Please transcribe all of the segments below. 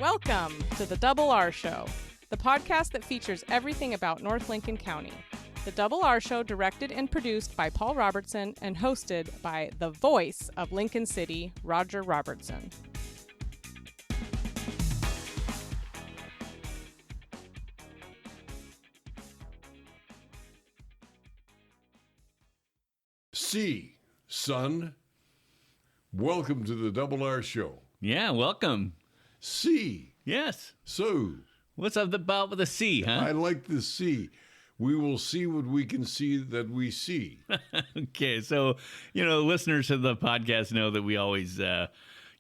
Welcome to the Double R Show, the podcast that features everything about North Lincoln County. The Double R Show, directed and produced by Paul Robertson and hosted by the voice of Lincoln City, Roger Robertson. C, son. Welcome to the Double R Show. Yeah, welcome. C. Yes. So. What's up about with a C, huh? I like the C. We will see what we can see that we see. Okay, so, listeners of the podcast know that we always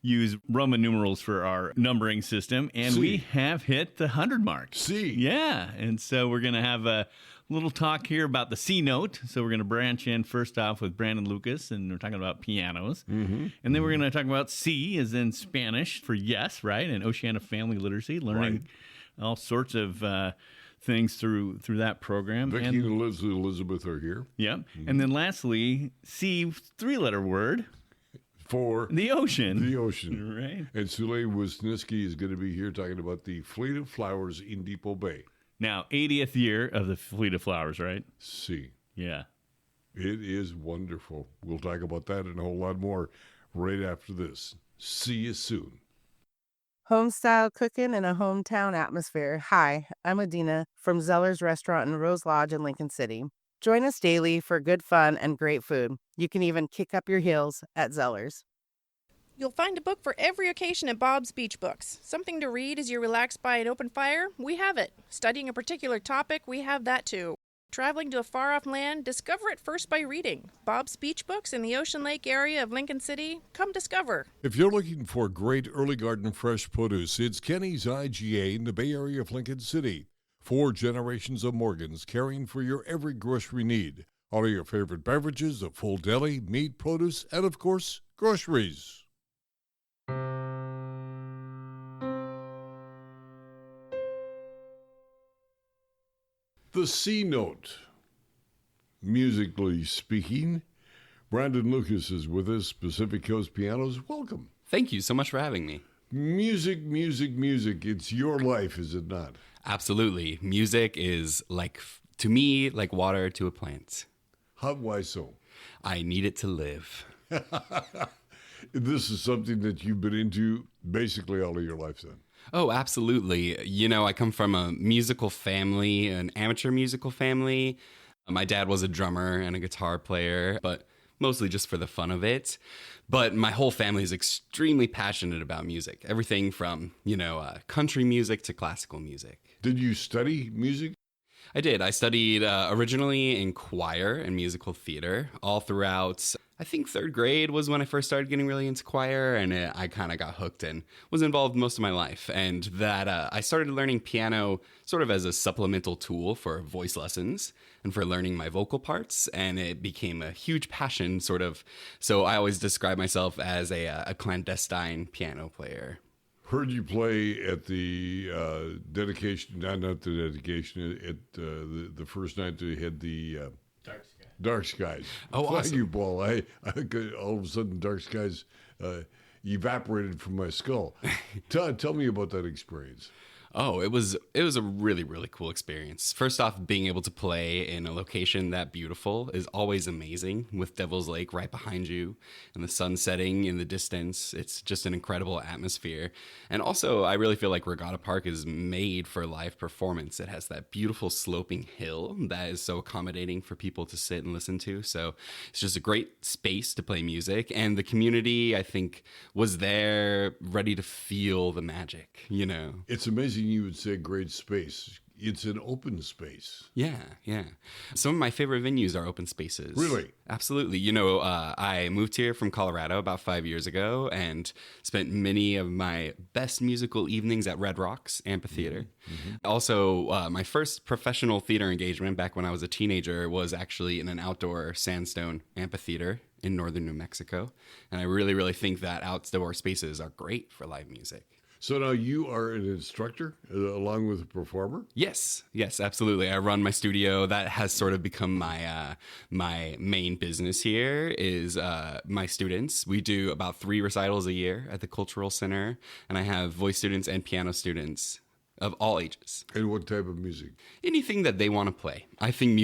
use Roman numerals for our numbering system, and C. we have hit the 100 mark. C. Yeah, and so we're going to have a little talk here about the C note. So we're going to branch in first off with Brandon Lucas, and we're talking about pianos. Mm-hmm. And then we're going to talk about C as in Spanish for yes, right? And Oceana Family Literacy, learning all sorts of things through that program. Vicki and Elizabeth are here. Yep. Mm-hmm. And then lastly, C, three-letter word. For the ocean. The ocean. Right. And Sule Wisniewski is going to be here talking about the Fleet of Flowers in Depot Bay. Now, 80th year of the Fleet of Flowers, right? C. Yeah. It is wonderful. We'll talk about that and a whole lot more right after this. See you soon. Home-style cooking in a hometown atmosphere. Hi, I'm Adina from Zeller's Restaurant in Rose Lodge in Lincoln City. Join us daily for good fun and great food. You can even kick up your heels at Zeller's. You'll find a book for every occasion at Bob's Beach Books. Something to read as you relax by an open fire? We have it. Studying a particular topic? We have that too. Traveling to a far-off land? Discover it first by reading. Bob's Beach Books in the Ocean Lake area of Lincoln City? Come discover. If you're looking for great early garden fresh produce, it's Kenny's IGA in the Bay Area of Lincoln City. 4 generations of Morgans caring for your every grocery need. All of your favorite beverages, a full deli, meat, produce, and of course, groceries. The C note, musically speaking. Brandon Lucas is with us, Pacific Coast Pianos. Welcome. Thank you so much for having me. Music, music, music. It's your life, is it not? Absolutely. Music is to me, like water to a plant. Why so? I need it to live. This is something that you've been into basically all of your life then? Oh, absolutely. I come from a musical family, an amateur musical family. My dad was a drummer and a guitar player, but mostly just for the fun of it. But my whole family is extremely passionate about music. Everything from, country music to classical music. Did you study music? I did. I studied originally in choir and musical theater all throughout. I think 3rd grade was when I first started getting really into choir, and I kind of got hooked and was involved most of my life. And that I started learning piano sort of as a supplemental tool for voice lessons and for learning my vocal parts. And it became a huge passion, sort of. So I always describe myself as a clandestine piano player. Heard you play at the dedication, not the dedication, at the first night they had the Dark Skies. Oh, Thank awesome. you, Paul. I all of a sudden Dark Skies evaporated from my skull. Tell me about that experience. Oh, it was a really, really cool experience. First off, being able to play in a location that beautiful is always amazing, with Devil's Lake right behind you and the sun setting in the distance. It's just an incredible atmosphere. And also, I really feel like Regatta Park is made for live performance. It has that beautiful sloping hill that is so accommodating for people to sit and listen to. So it's just a great space to play music. And the community, I think, was there ready to feel the magic, It's amazing you would say great space. It's an open space. Yeah. Some of my favorite venues are open spaces. Really? Absolutely. I moved here from Colorado about 5 years ago and spent many of my best musical evenings at Red Rocks Amphitheater. Mm-hmm. Also, my first professional theater engagement back when I was a teenager was actually in an outdoor sandstone amphitheater in northern New Mexico. And I really, really think that outdoor spaces are great for live music. So now you are an instructor along with a performer? Yes, absolutely. I run my studio. That has sort of become my my main business here is my students. We do about 3 recitals a year at the Cultural Center, and I have voice students and piano students of all ages. And what type of music? Anything that they want to play. I think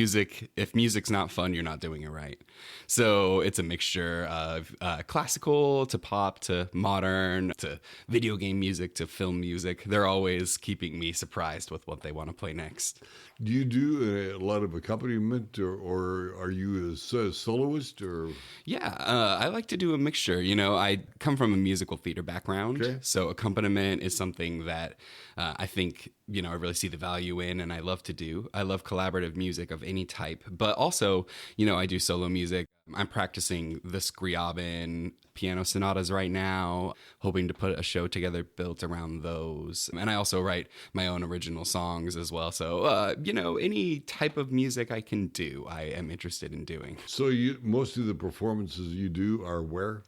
if music's not fun, you're not doing it right. So it's a mixture of classical to pop to modern to video game music to film music. They're always keeping me surprised with what they want to play next. Do you do a lot of accompaniment, or are you a soloist? Or Yeah, I like to do a mixture. You know, I come from a musical theater background, Okay. so accompaniment is something that I think, you know, I really see the value in and I love to do. I love collaborative music of any type, but also, you know, I do solo music. I'm practicing the Scriabin piano sonatas right now, hoping to put a show together built around those. And I also write my own original songs as well. So, you know, any type of music I can do, I am interested in doing. so most of the performances you do are where?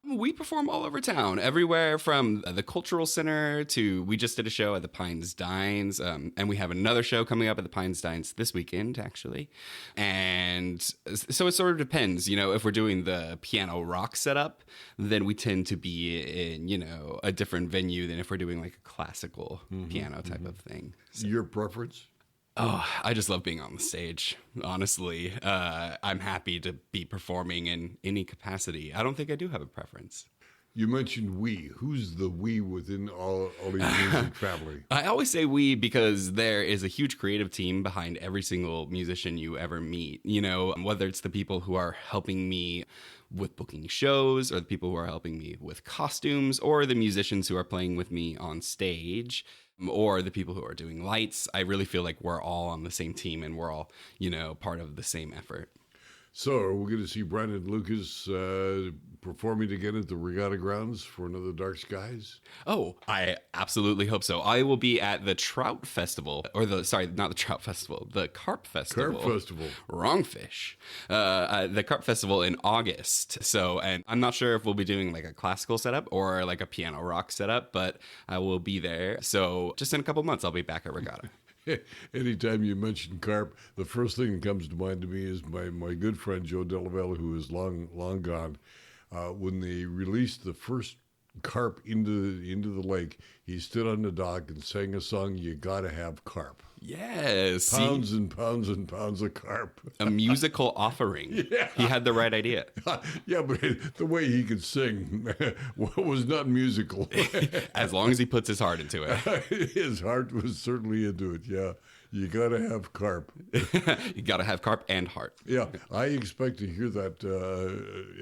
We perform all over town, everywhere from the Cultural Center to, we just did a show at the Pines Dines, and we have another show coming up at the Pines Dines this weekend, actually. And so it sort of depends, you know, if we're doing the piano rock setup, then we tend to be in, you know, a different venue than if we're doing like a classical piano type of thing. Your preference? Oh, I just love being on the stage, honestly. I'm happy to be performing in any capacity. I don't think I do have a preference. You mentioned we. Who's the we within all of your music family? I always say we because there is a huge creative team behind every single musician you ever meet. You know, whether it's the people who are helping me with booking shows or the people who are helping me with costumes or the musicians who are playing with me on stage or the people who are doing lights. I really feel like we're all on the same team and we're all, you know, part of the same effort. So are we going to see Brandon Lucas performing again at the Regatta Grounds for another Dark Skies? Oh, I absolutely hope so. I will be at the Trout Festival, or not the Trout Festival, the Carp Festival. Carp Festival. Wrong fish. The Carp Festival in August. So, and I'm not sure if we'll be doing like a classical setup or like a piano rock setup, but I will be there. So just in a couple months, I'll be back at Regatta. Anytime you mention carp, the first thing that comes to mind to me is my good friend Joe Delavella, who is long gone. When they released the first carp into the lake, he stood on the dock and sang a song, "You Gotta Have Carp." Yes. Pounds and pounds and pounds of carp. A musical offering. Yeah. He had the right idea. Yeah, but the way he could sing was not musical. As long as he puts his heart into it. His heart was certainly into it, yeah. You gotta have carp. You gotta have carp and heart. Yeah, I expect to hear that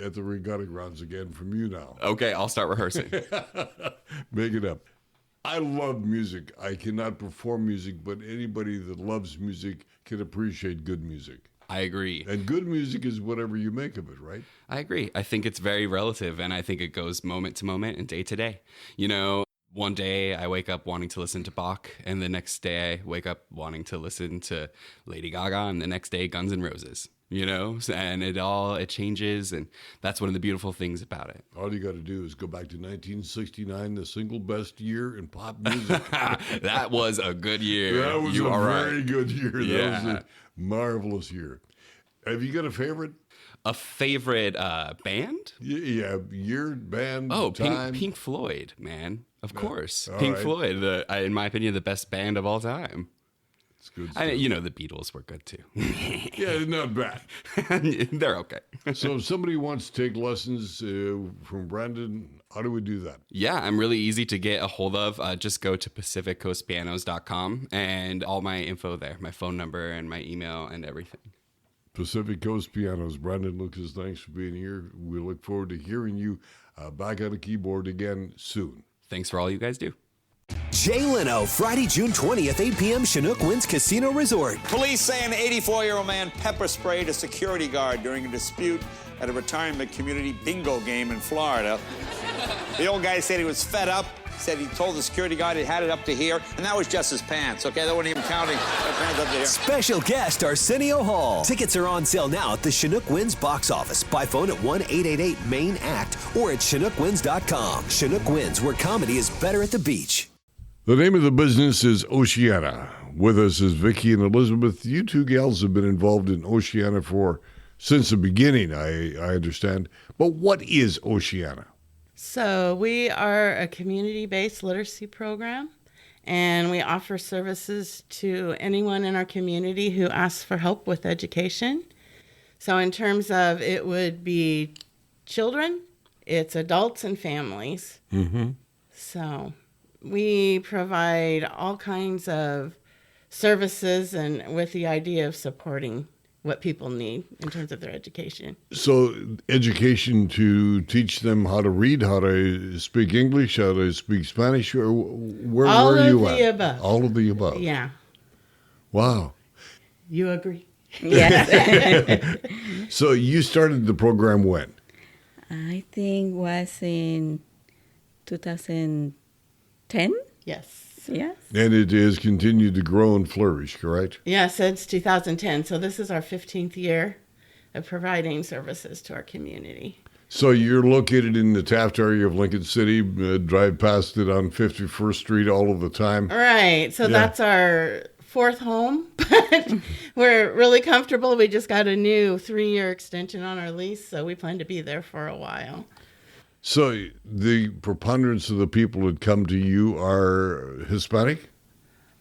at the Regatta Grounds again from you now. Okay, I'll start rehearsing. Make it up. I love music. I cannot perform music, but anybody that loves music can appreciate good music. I agree. And good music is whatever you make of it, right? I agree. I think it's very relative, and I think it goes moment to moment and day to day. You know, one day I wake up wanting to listen to Bach, and the next day I wake up wanting to listen to Lady Gaga, and the next day Guns N' Roses. You know, and it changes, and that's one of the beautiful things about it. All you got to do is go back to 1969, the single best year in pop music. That was a good year. That was you a are very right. good year. That Yeah. was a marvelous year. Have you got a favorite? A favorite band? Yeah, year, band, Oh, time. Pink Floyd, man. Of course. all Pink right. Floyd, in my opinion, the best band of all time. It's good I, stuff. you know, the Beatles were good too. Yeah, not bad. They're okay. So if somebody wants to take lessons from Brandon, how do we do that? Yeah, I'm really easy to get a hold of. Just go to PacificCoastPianos.com and all my info there, my phone number and my email and everything. Pacific Coast Pianos. Brandon Lucas, thanks for being here. We look forward to hearing you back on the keyboard again soon. Thanks for all you guys do. Jay Leno, Friday, June 20th, 8 p.m., Chinook Winds Casino Resort. Police say an 84-year-old man pepper sprayed a security guard during a dispute at a retirement community bingo game in Florida. The old guy said he was fed up said he told the security guard he had it up to here, and that was just his pants, okay? They weren't even counting pants up to here. Special guest Arsenio Hall. Tickets are on sale now at the Chinook Winds box office. By phone at 1-888-MAIN-ACT or at ChinookWinds.com. Chinook Winds, where comedy is better at the beach. The name of the business is Oceana. With us is Vicki and Elizabeth. You two gals have been involved in Oceana since the beginning, I understand. But what is Oceana? So we are a community-based literacy program, and we offer services to anyone in our community who asks for help with education. So in terms of it would be children, it's adults and families. Mm-hmm. So we provide all kinds of services and with the idea of supporting what people need in terms of their education. So education to teach them how to read, how to speak English, how to speak Spanish, or where All are you of at? the above. All of the above. Yeah. Wow. You agree? Yes. So you started the program when? I think was in 2010. Yes. Yes. And it has continued to grow and flourish, correct? Yeah, since 2010. So this is our 15th year of providing services to our community. So you're located in the Taft area of Lincoln City, drive past it on 51st Street all of the time. Right. So Yeah. that's our fourth home, but we're really comfortable. We just got a new 3-year extension on our lease, so we plan to be there for a while. So the preponderance of the people that come to you are Hispanic?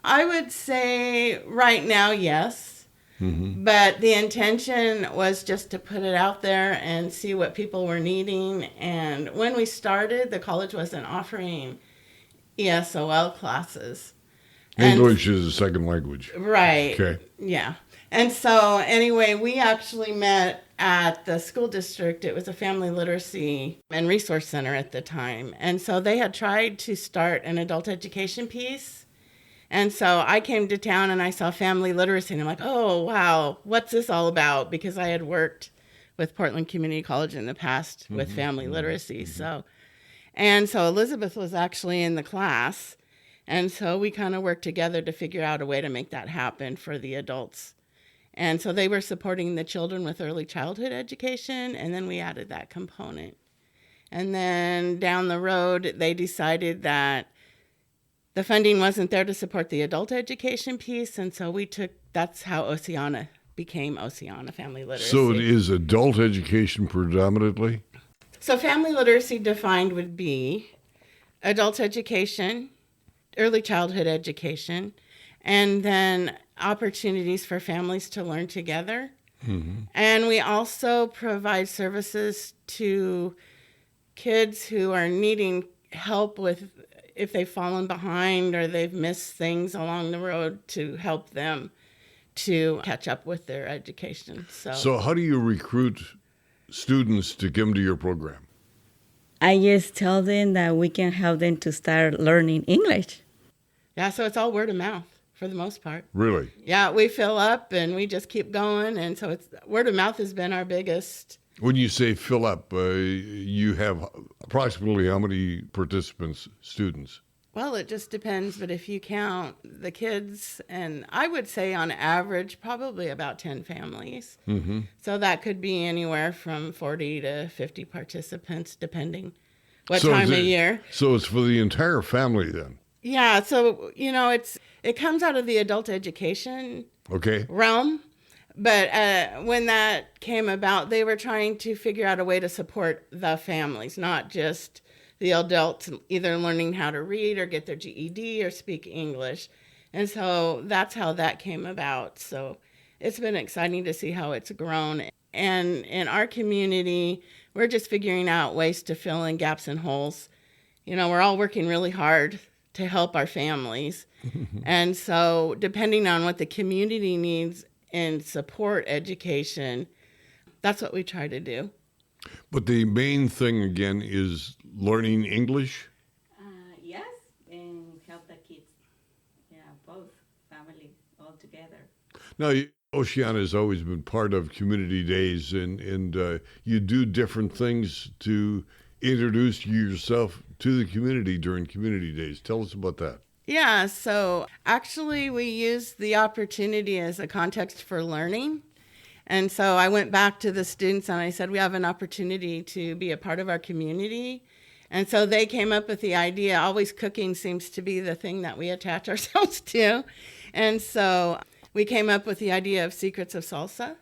I would say right now, yes. Mm-hmm. But the intention was just to put it out there and see what people were needing. And when we started, the college wasn't offering ESOL classes. And- English is a second language. Right. Okay. Yeah. And so anyway, we actually met at the school district. It was a family literacy and resource center at the time. And so they had tried to start an adult education piece. And so I came to town and I saw family literacy and I'm like, oh, wow, what's this all about? Because I had worked with Portland Community College in the past with family literacy. So Elizabeth was actually in the class. And so we kind of worked together to figure out a way to make that happen for the adults. And so they were supporting the children with early childhood education, and then we added that component. And then down the road, they decided that the funding wasn't there to support the adult education piece, and so that's how Oceana became Oceana Family Literacy. So it is adult education predominantly? So family literacy defined would be adult education, early childhood education, and then opportunities for families to learn together. Mm-hmm. And we also provide services to kids who are needing help with if they've fallen behind or they've missed things along the road to help them to catch up with their education. So how do you recruit students to come to your program? I just tell them that we can help them to start learning English. Yeah, so it's all word of mouth for the most part. Really? Yeah, we fill up and we just keep going. And so it's word of mouth has been our biggest. When you say fill up, you have approximately how many participants, students? Well, it just depends. But if you count the kids, and I would say on average, probably about 10 families. Mm-hmm. So that could be anywhere from 40 to 50 participants, depending what So time is of it- year. So it's for the entire family then? Yeah, so, it comes out of the adult education Okay. realm. But when that came about, they were trying to figure out a way to support the families, not just the adults either learning how to read or get their GED or speak English. And so that's how that came about. So it's been exciting to see how it's grown. And in our community, we're just figuring out ways to fill in gaps and holes. We're all working really hard to help our families. And so depending on what the community needs and support education, that's what we try to do. But the main thing, again, is learning English? Yes, and help the kids. Yeah, both family all together. Now, Oceana has always been part of community days, and you do different things to introduce yourself to the community during Community Days. Tell us about that. Yeah, so actually we used the opportunity as a context for learning. And so I went back to the students and I said, we have an opportunity to be a part of our community. And so they came up with the idea. Always cooking seems to be the thing that we attach ourselves to. And so we came up with the idea of Secrets of Salsa.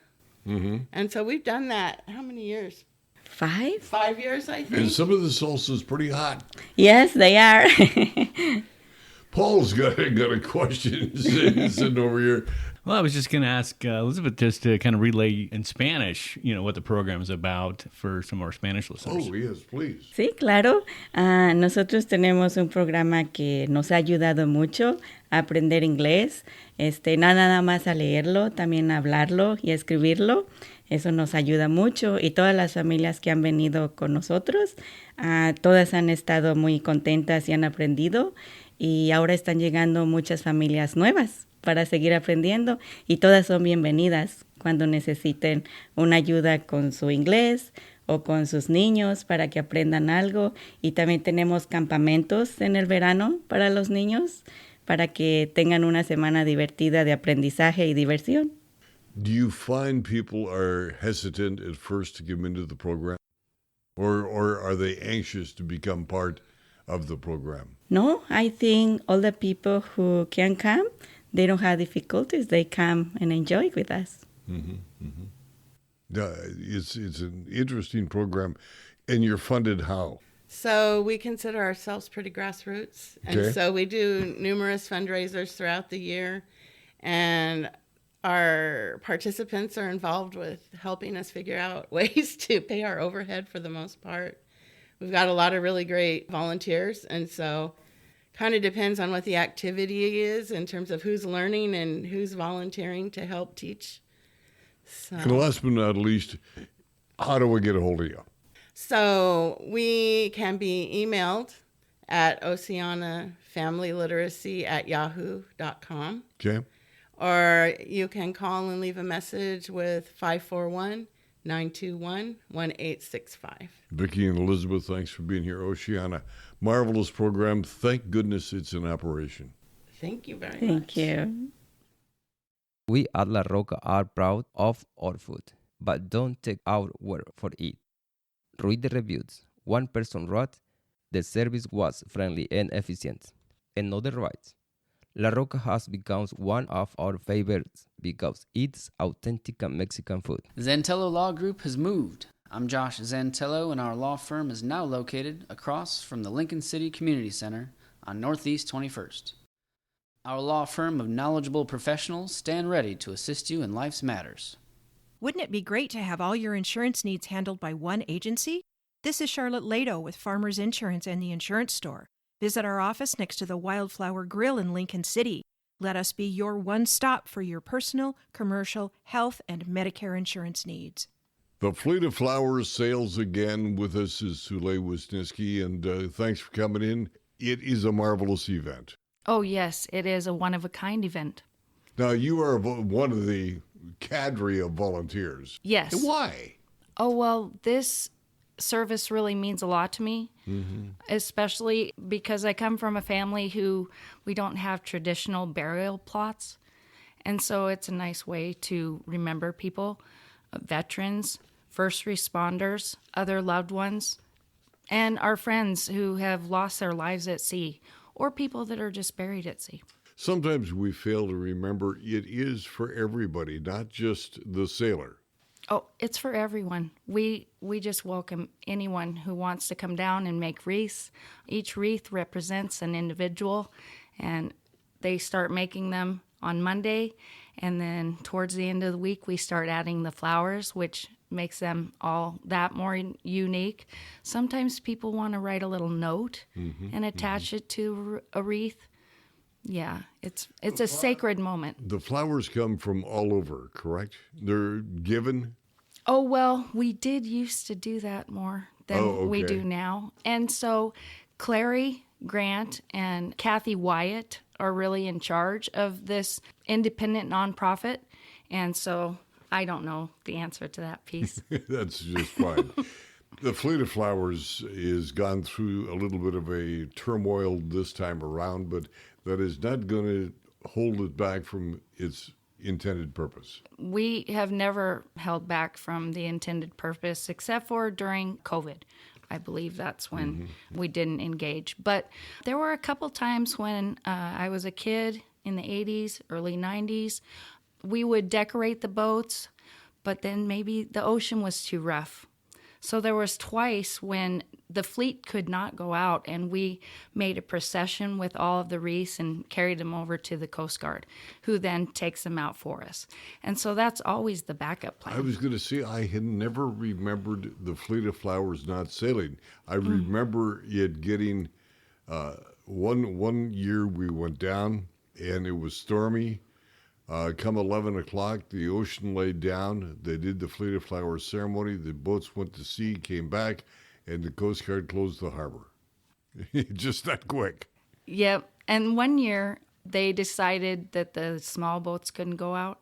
Mm-hmm. And so we've done that. How many years? 5? 5 years, I think. And some of the salsa is pretty hot. Yes, they are. Paul's got a question sitting over here. Well, I was just going to ask Elizabeth just to kind of relay in Spanish, what the program is about for some of our Spanish listeners. Oh, yes, please. Sí, claro. Nosotros tenemos un programa que nos ha ayudado mucho a aprender inglés. Nada más a leerlo, también a hablarlo y a escribirlo. Eso nos ayuda mucho. Y todas las familias que han venido con nosotros, todas han estado muy contentas y han aprendido. Y ahora están llegando muchas familias nuevas para seguir aprendiendo y todas son bienvenidas cuando necesiten una ayuda con su inglés o con sus niños para que aprendan algo. Y también tenemos campamentos en el verano para los niños para que tengan una semana divertida de aprendizaje y diversión. Do you find people are hesitant at first to come into the program? Or are they anxious to become part of the program? No, I think all the people who can come, they don't have difficulties. They come and enjoy with us. Mm-hmm, mm-hmm. It's an interesting program. And you're funded how? So we consider ourselves pretty grassroots. And so we do numerous fundraisers throughout the year. And our participants are involved with helping us figure out ways to pay our overhead for the most part. We've got a lot of really great volunteers, and so kind of depends on what the activity is in terms of who's learning and who's volunteering to help teach. So. And last but not least, how do we get a hold of you? So we can be emailed at oceanafamilyliteracy@yahoo.com. Okay. Or you can call and leave a message with 541-921-1865. Vicki and Elizabeth, thanks for being here. Oceana, marvelous program. Thank goodness it's in operation. Thank you very much. Thank you. We at La Roca are proud of our food, but don't take our word for it. Read the reviews. One person wrote, the service was friendly and efficient. Another writes, La Roca has become one of our favorites because it's authentic Mexican food. Zantello Law Group has moved. I'm Josh Zantello, and our law firm is now located across from the Lincoln City Community Center on Northeast 21st. Our law firm of knowledgeable professionals stand ready to assist you in life's matters. Wouldn't it be great to have all your insurance needs handled by one agency? This is Charlotte Lado with Farmers Insurance and the Insurance Store. Visit our office next to the Wildflower Grill in Lincoln City. Let us be your one stop for your personal, commercial, health, and Medicare insurance needs. The Fleet of Flowers sails again. With us is Sule Wisniewski, and thanks for coming in. It is a marvelous event. Oh, yes, it is a one-of-a-kind event. Now, you are one of the cadre of volunteers. Yes. Why? Oh, well, this service really means a lot to me, especially because I come from a family who we don't have traditional burial plots. And so it's a nice way to remember people, veterans, first responders, other loved ones, and our friends who have lost their lives at sea, or people that are just buried at sea. Sometimes we fail to remember it is for everybody, not just the sailor. Oh, it's for everyone. We just welcome anyone who wants to come down and make wreaths. Each wreath represents an individual, and they start making them on Monday, and then towards the end of the week, we start adding the flowers, which makes them all that more unique. Sometimes people want to write a little note and attach it to a wreath. Yeah, it's a sacred moment. The flowers come from all over, correct? They're given? Oh, well, we did used to do that more than we do now. And so Clary Grant and Kathy Wyatt are really in charge of this independent nonprofit. And so I don't know the answer to that piece. That's just fine. The Fleet of Flowers is gone through a little bit of a turmoil this time around, but that is not going to hold it back from its intended purpose. We have never held back from the intended purpose except for during COVID. I believe that's when we didn't engage. But there were a couple times when I was a kid in the 80s, early 90s. We would decorate the boats, but then maybe the ocean was too rough. So there was twice when the fleet could not go out, and we made a procession with all of the wreaths and carried them over to the Coast Guard, who then takes them out for us. And so that's always the backup plan. I was going to say, I had never remembered the Fleet of Flowers not sailing. I remember it getting, one year we went down, and it was stormy. Come 11 o'clock, the ocean laid down. They did the Fleet of Flowers ceremony. The boats went to sea, came back, and the Coast Guard closed the harbor. Just that quick. Yep. And one year, they decided that the small boats couldn't go out,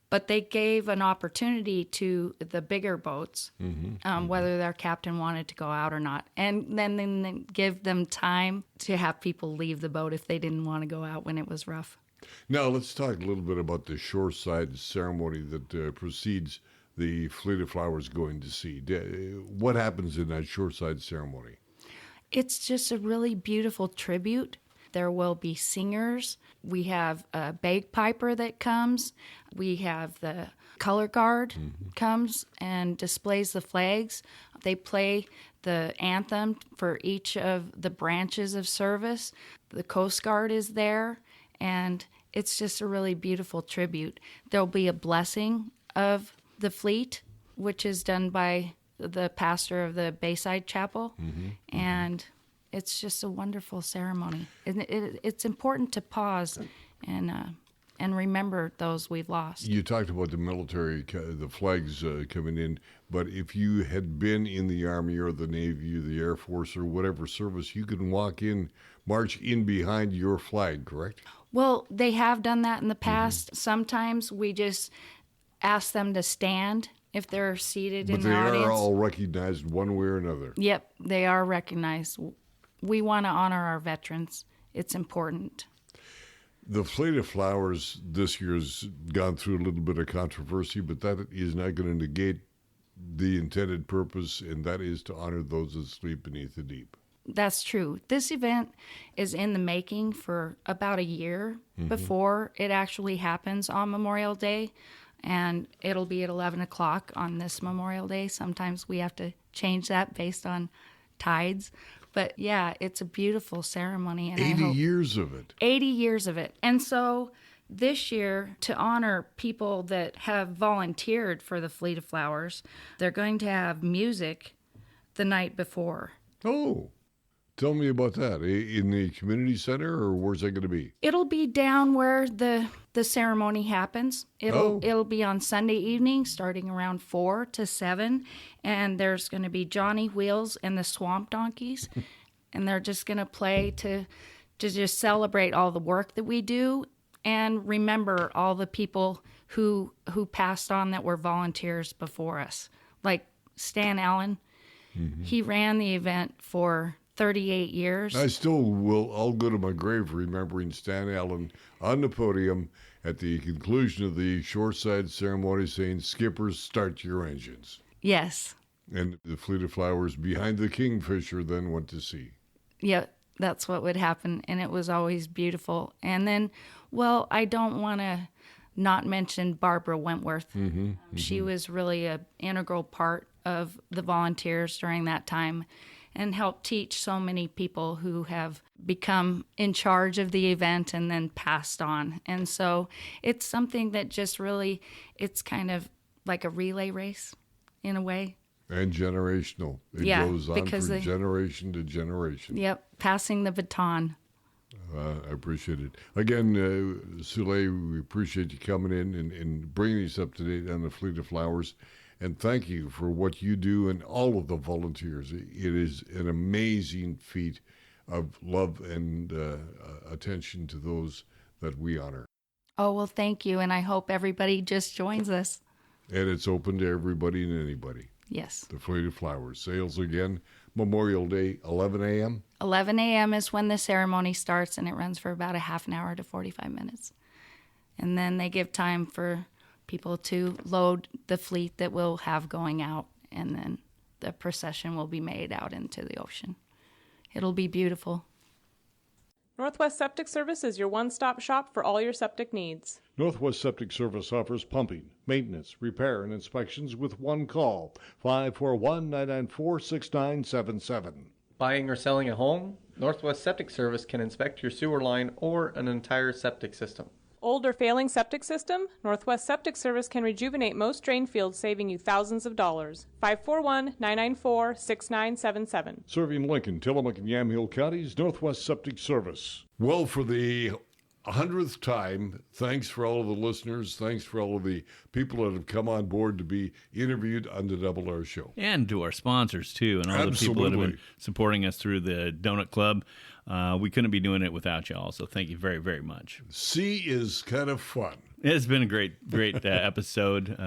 but they gave an opportunity to the bigger boats, whether their captain wanted to go out or not. And then they give them time to have people leave the boat if they didn't want to go out when it was rough. Now, let's talk a little bit about the shoreside ceremony that precedes the Fleet of Flowers going to sea. What happens in that shoreside ceremony? It's just a really beautiful tribute. There will be singers. We have a bagpiper that comes. We have the color guard comes and displays the flags. They play the anthem for each of the branches of service. The Coast Guard is there. And it's just a really beautiful tribute. There'll be a blessing of the fleet, which is done by the pastor of the Bayside Chapel. And it's just a wonderful ceremony. It's important to pause and remember those we've lost. You talked about the military, the flags coming in, but if you had been in the Army or the Navy or the Air Force or whatever service, you can march in behind your flag, correct? Well, they have done that in the past. Sometimes we just ask them to stand if they're seated in the audience. But they are all recognized one way or another. Yep, they are recognized. We want to honor our veterans. It's important. The Fleet of Flowers this year has gone through a little bit of controversy, but that is not going to negate the intended purpose, and that is to honor those that sleep beneath the deep. That's true. This event is in the making for about a year before it actually happens on Memorial Day, and it'll be at 11 o'clock on this Memorial Day. Sometimes we have to change that based on tides. But yeah, it's a beautiful ceremony. And 80 years of it. 80 years of it. And so this year, to honor people that have volunteered for the Fleet of Flowers, they're going to have music the night before. Oh. Tell me about that. In the community center, or where's that going to be? It'll be down where the ceremony happens. It'll be on Sunday evening, starting around 4 to 7, and there's going to be Johnny Wheels and the Swamp Donkeys, and they're just going to play to just celebrate all the work that we do and remember all the people who passed on that were volunteers before us, like Stan Allen. He ran the event for 38 years. I'll go to my grave remembering Stan Allen on the podium at the conclusion of the shoreside ceremony saying, "Skippers, start your engines." Yes. And the Fleet of Flowers behind the Kingfisher then went to sea. Yeah, that's what would happen, and it was always beautiful. And then, well, I don't want to not mention Barbara Wentworth. She was really an integral part of the volunteers during that time, and helped teach so many people who have become in charge of the event and then passed on. And so it's something that just really, it's kind of like a relay race in a way. And generational. It goes on from generation to generation. Yep, passing the baton. I appreciate it. Again, Sule, we appreciate you coming in and bringing us up to date on the Fleet of Flowers. And thank you for what you do and all of the volunteers. It is an amazing feat of love and attention to those that we honor. Oh, well, thank you. And I hope everybody just joins us. And it's open to everybody and anybody. Yes. The Fleet of Flowers. Sales again, Memorial Day, 11 a.m.? 11 a.m. is when the ceremony starts, and it runs for about a half an hour to 45 minutes. And then they give time for people to load the fleet that we'll have going out, and then the procession will be made out into the ocean. It'll be beautiful. Northwest Septic Service is your one-stop shop for all your septic needs. Northwest Septic Service offers pumping, maintenance, repair, and inspections with one call, 541-994-6977. Buying or selling a home? Northwest Septic Service can inspect your sewer line or an entire septic system. Old or failing septic system? Northwest Septic Service can rejuvenate most drain fields, saving you thousands of dollars. 541-994-6977. Serving Lincoln, Tillamook, and Yamhill counties, Northwest Septic Service. Well, for the 100th time, thanks for all of the listeners. Thanks for all of the people that have come on board to be interviewed on the Double R Show. And to our sponsors, too, and all the people that have been supporting us through the Donut Club. We couldn't be doing it without y'all, so thank you very, very much. C is kind of fun. It's been a great episode.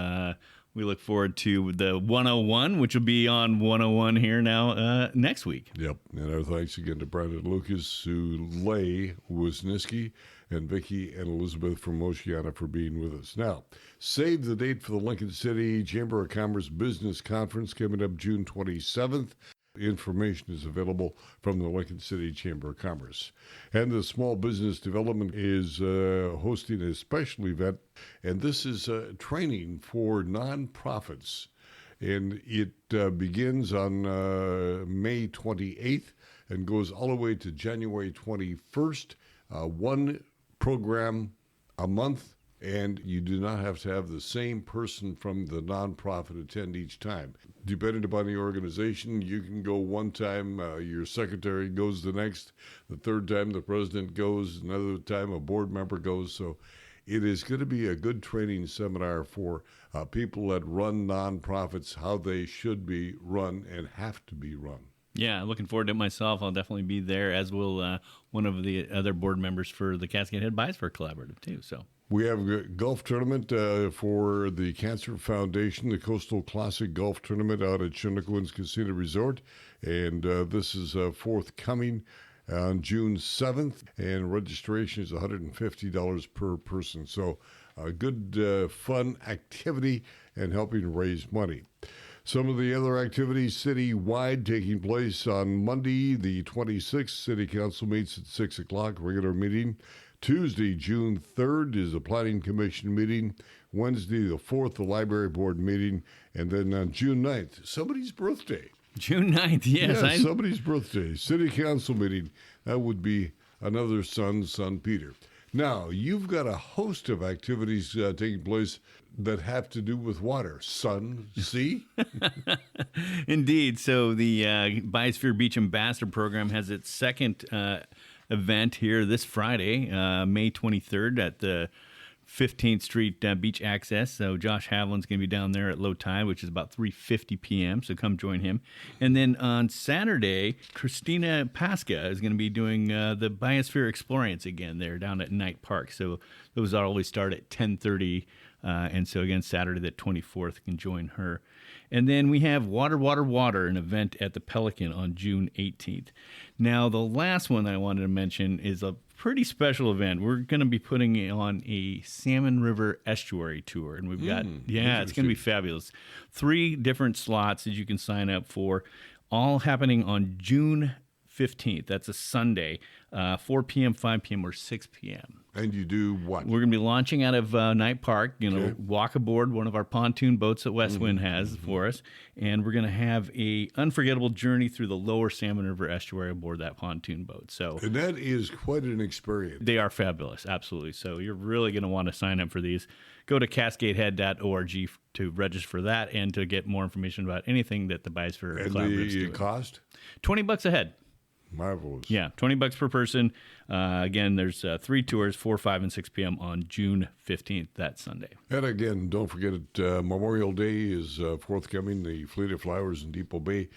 We look forward to the 101, which will be on 101 here now next week. Yep. And our thanks again to Brandon Lucas, Sue Lay Wisniewski, and Vicki and Elizabeth from Oceana for being with us. Now, save the date for the Lincoln City Chamber of Commerce Business Conference coming up June 27th. Information is available from the Lincoln City Chamber of Commerce. And the Small Business Development is hosting a special event, and this is training for nonprofits. And it begins on May 28th and goes all the way to January 21st. One program a month, and you do not have to have the same person from the nonprofit attend each time. Depending upon the organization, you can go one time, your secretary goes the next, the third time the president goes, another time a board member goes. So it is going to be a good training seminar for people that run nonprofits, how they should be run and have to be run. Yeah, looking forward to it myself. I'll definitely be there, as will one of the other board members for the Cascade Head Biosphere Collaborative, too. So we have a golf tournament for the Cancer Foundation, the Coastal Classic Golf Tournament out at Chinook Winds Casino Resort. And this is forthcoming on June 7th, and registration is $150 per person. So a good fun activity and helping raise money. Some of the other activities citywide taking place on Monday, the 26th. City Council meets at 6 o'clock, regular meeting. Tuesday, June 3rd, is a Planning Commission meeting. Wednesday, the 4th, the Library Board meeting. And then on June 9th, somebody's birthday. June 9th, yes. Yeah, somebody's birthday. City Council meeting. That would be another son Peter. Now, you've got a host of activities taking place that have to do with water. Sun, sea? Indeed. So the Biosphere Beach Ambassador Program has its second event here this Friday, May 23rd at the 15th Street Beach Access. So Josh Havlin's going to be down there at low tide, which is about 3:50 p.m., so come join him. And then on Saturday, Christina Pasca is going to be doing the Biosphere Experience again there down at Knight Park. So those always start at 10:30, and so again, Saturday the 24th, can join her. And then we have Water, Water, Water, an event at the Pelican on June 18th. Now, the last one that I wanted to mention is a pretty special event. We're going to be putting on a Salmon River Estuary tour, and we've got, it's going to be fabulous. 3 different slots that you can sign up for, all happening on June 15th. That's a Sunday, 4 p.m., 5 p.m., or 6 p.m. And you do what? We're going to be launching out of Knight Park, walk aboard one of our pontoon boats that Westwind has for us, and we're going to have a unforgettable journey through the lower Salmon River Estuary aboard that pontoon boat. So, and that is quite an experience. They are fabulous, absolutely. So you're really going to want to sign up for these. Go to cascadehead.org to register for that and to get more information about anything that the Biosphere Collaborative is doing. And the cost? $20 a head. Marvelous. Yeah, $20 per person. Again, there's 3 tours, 4, 5, and 6 p.m. on June 15th, that Sunday. And again, don't forget Memorial Day is forthcoming, the Fleet of Flowers in Depot Bay,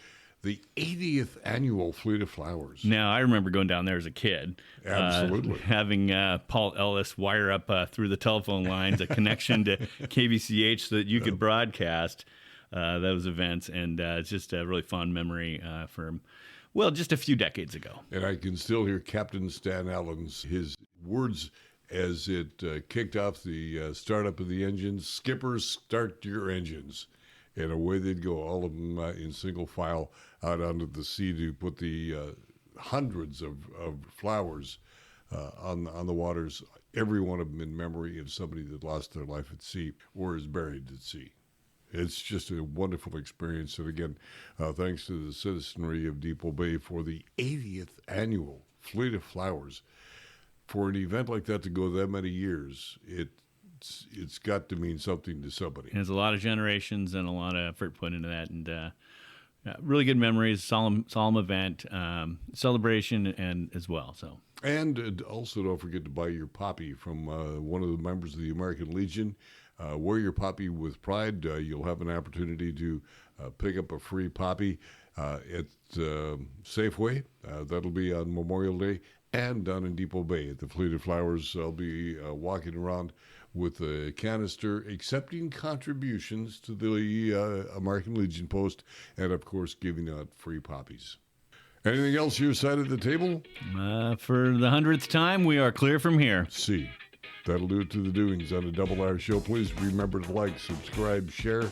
the 80th annual Fleet of Flowers. Now, I remember going down there as a kid. Absolutely. Having Paul Ellis wire up through the telephone lines a connection to KVCH so that you could broadcast. those events, and it's just a really fun memory from, well, just a few decades ago. And I can still hear Captain Stan Allen's his words as it kicked off the startup of the engines. Skippers, start your engines. And away they'd go, all of them in single file out onto the sea to put the hundreds of flowers on the waters, every one of them in memory of somebody that lost their life at sea or is buried at sea. It's just a wonderful experience. And again, thanks to the citizenry of Depot Bay for the 80th annual Fleet of Flowers. For an event like that to go that many years, it's got to mean something to somebody. There's a lot of generations and a lot of effort put into that, and really good memories, solemn event, celebration, and as well. So. And also don't forget to buy your poppy from one of the members of the American Legion. Wear your poppy with pride. You'll have an opportunity to pick up a free poppy at Safeway. That'll be on Memorial Day. And down in Depot Bay at the Fleet of Flowers, I'll be walking around with a canister, accepting contributions to the American Legion post, and of course giving out free poppies. Anything else your side of the table? For the 100th time, we are clear from here. See, that'll do it to the doings on the Double R Show. Please remember to like, subscribe, share,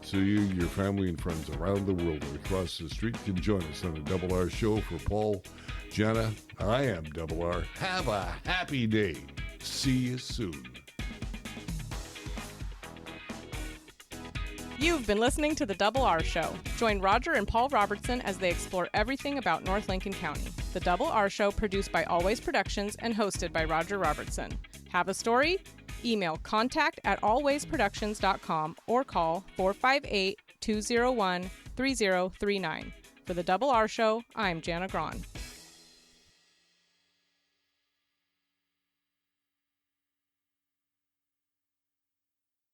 so you, your family, and friends around the world or across the street can join us on the Double R Show. For Paul, Jenna, I am Double R. Have a happy day. See you soon. You've been listening to The Double R Show. Join Roger and Paul Robertson as they explore everything about North Lincoln County. The Double R Show, produced by Always Productions and hosted by Roger Robertson. Have a story? Email contact@alwaysproductions.com or call 458-201-3039. For The Double R Show, I'm Jana Grawn.